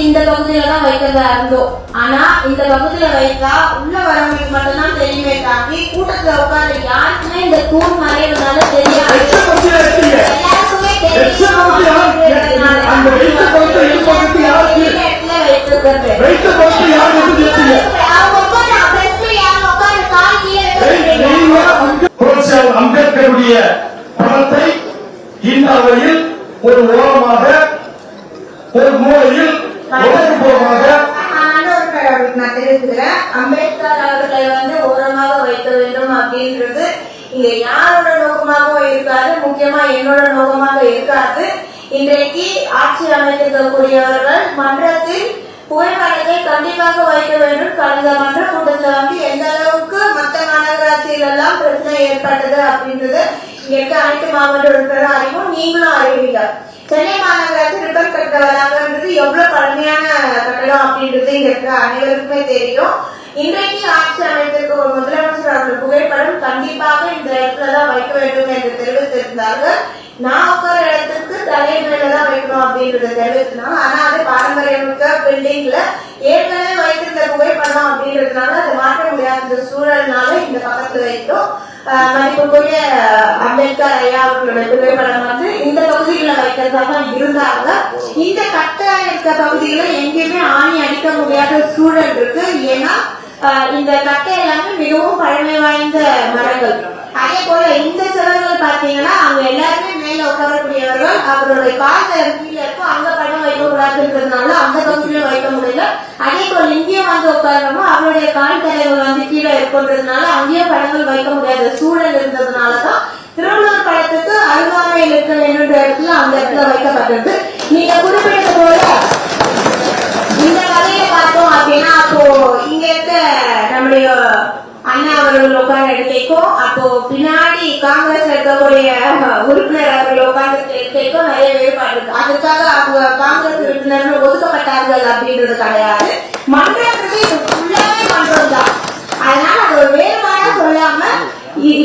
இந்த பகுதியில தான் வைக்கிறதா இருந்தோம். ஆனா இந்த பகுதியில வைத்தா உள்ள வரவங்களுக்கு மட்டும்தான் தெரியுமே தாண்டி கூட்டத்துல உட்கார்ந்து யாருக்குமே இந்த தூண் மறைவுனால தெரியாது. எல்லாருக்குமே தெரியும். அம்பேத்கருடைய படத்தை இந்த அவையில் ஒரு ஓரமாக ஒரு மூலையில் நான் தெரிவிக்கிறேன். அம்பேத்கர் அவர்களை ஓரமாக வைக்க வேண்டும் அப்படின்றது இங்க யாரோட நோக்கமாகவும் இருக்காது, முக்கியமா என்னோட நோக்கமாக இருக்காது. இன்றைக்கு ஆட்சி அமைத்திருக்கக்கூடியவர்கள் மன்றத்தில் புகைப்படத்தை கண்டிப்பாக வைக்க வேண்டும். கடந்த மன்ற கூட்டத்தில் எந்த அளவுக்கு மற்ற மாநகராட்சிகள் எல்லாம் பிரச்சனை ஏற்பட்டது அப்படின்றது இங்க அனைத்து மாவட்ட உறுப்பினரும் அறிவும், நீங்களும் அறிவீங்க. சென்னை மாநகராட்சி ரிப்பன் கட்ட வளாகன்றது எவ்வளவு பழமையான கட்டடம் அப்படின்றது இங்க இருக்க அனைவருக்குமே தெரியும். இன்றைக்கு ஆட்சி அமைத்திருக்க ஒரு முதலமைச்சர் அவர்கள் புகைப்படம் கண்டிப்பாக இந்த இடத்துலதான் வைக்க வேண்டும் என்று தெரிவித்திருந்தார்கள். நான் உட்கார இடத்துக்கு தலைமையிலதான் வைக்கணும் அப்படின்றத தெரிவித்திருந்தாங்க. ஆனா அது பாரம்பரியமிக்க பில்டிங்ல ஏற்கனவே வைத்திருந்த புகைப்படம் அப்படின்றதுனால அதை மாற்ற முடியாத சூழல்னால இந்த பக்கத்துல வைத்தோம். மதிப்புக்குரிய அம்பேத்கர் ஐயா அவர்களுடைய புகைப்படம் இந்த பகுதிகளை வைக்கிறதாக இருந்தாங்க. இந்த கட்ட இருக்க பகுதியில எங்கேயுமே ஆணி அடிக்க முடியாத சூழல் இருக்கு. ஏன்னா இந்த கட்டை எல்லாமே மிகவும் பழமை வாய்ந்த மரங்கள். அதே போல இந்த சிலர்கள் பாத்தீங்கன்னா அவங்க எல்லாருமே மேல உட்காரக்கூடியவர்கள். அவருடைய கால் கீழே இருக்கும், அங்க படம் வைக்க கூடாதுன்றதுனால அந்த பகுதியில வைக்க முடியல. அதே போல இங்கேயும் உட்காரமோ அவருடைய கால் தலைவர் கீழே இருக்குன்றதுனால அங்கேயும் படங்கள் வைக்க முடியாத சூழல் இருந்ததுனாலதான் திருவள்ளூர் படத்துக்கு அருகாமையில் இருக்க வேண்டிய இடத்துல அந்த இடத்துல வைக்கப்பட்டது. நீங்க குறிப்பிட்டது போல இந்த வகையில பார்த்தோம் அப்படின்னா அப்போ இங்க இருக்க நம்முடைய அண்ணா அவர்கள் உட்கார்ந்த இடத்தைக்கும் அப்போ பின்னாடி காங்கிரஸ் இருக்கக்கூடிய உறுப்பினர் அவர்கள் உட்கார்ந்த இடத்தைக்கும் நிறைய வேறுபாடு இருக்கு. அதுக்காக அவங்க காங்கிரஸ் உறுப்பினர்கள் ஒதுக்கப்பட்டார்கள் அப்படின்றது கிடையாது. மன்றன்றது இது ஃபுல்லாவே மன்றம் தான். அதனால அது ஒரு வேறுபாடா சொல்லாம இது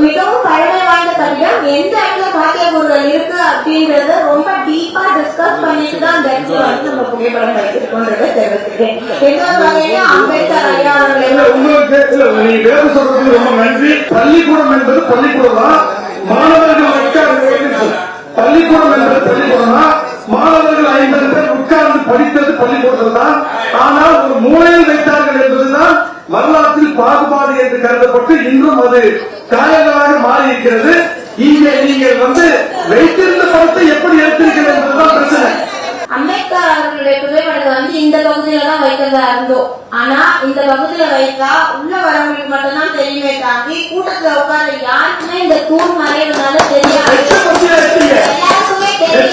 மிகவும் பழமை வாய்ந்த கட்டிடம். எந்த இடத்துல சாத்தியக்கூறுகள் இருக்கு அப்படின்றத ரொம்ப டீப்பா டிஸ்கஸ் பண்ணிட்டு தான் அந்த இடத்துல நம்ம புகைப்படம் வைத்திருக்கோன்றதை தெரிவிக்கிறேன். எந்த வகையிலும் அம்பேத்கர் ஐயா உங்களுக்கு சொல்றதுக்கு ரொம்ப நன்றி. பள்ளிக்கூடம் என்பது பள்ளிக்கூடம் தான். மாணவர்கள் பள்ளிக்கூடம் என்பது பள்ளிக்கூடம் தான். மாணவர்கள் 50 பேர் உட்கார்ந்து படித்தது பள்ளிக்கூடத்தில் தான். ஆனால் ஒரு மூலையில் வைத்தார்கள் என்பதுதான் வரலாற்றில் பாகுபாடு என்று கருதப்பட்டு இன்றும் அது காயங்களாக மாறி இருக்கிறது. இங்கே நீங்கள் வைத்திருந்த படத்தை எப்படி எடுத்திருக்கிறது என்பதுதான் பிரச்சனை. அம்பேத்கர் அவர்களுடைய புகைப்படத்தை இந்த பகுதியில தான் வைக்கிறதா இருந்தோம். ஆனா இந்த பகுதியில வைத்தா உள்ள வரவங்களுக்கு மட்டும்தான் தெரியுமே தாண்டி கூட்டத்துல உட்கார்ந்து யாருக்குமே இந்த தூண் மறைவுனால தெரியாது. எல்லாருக்குமே தெரியும்.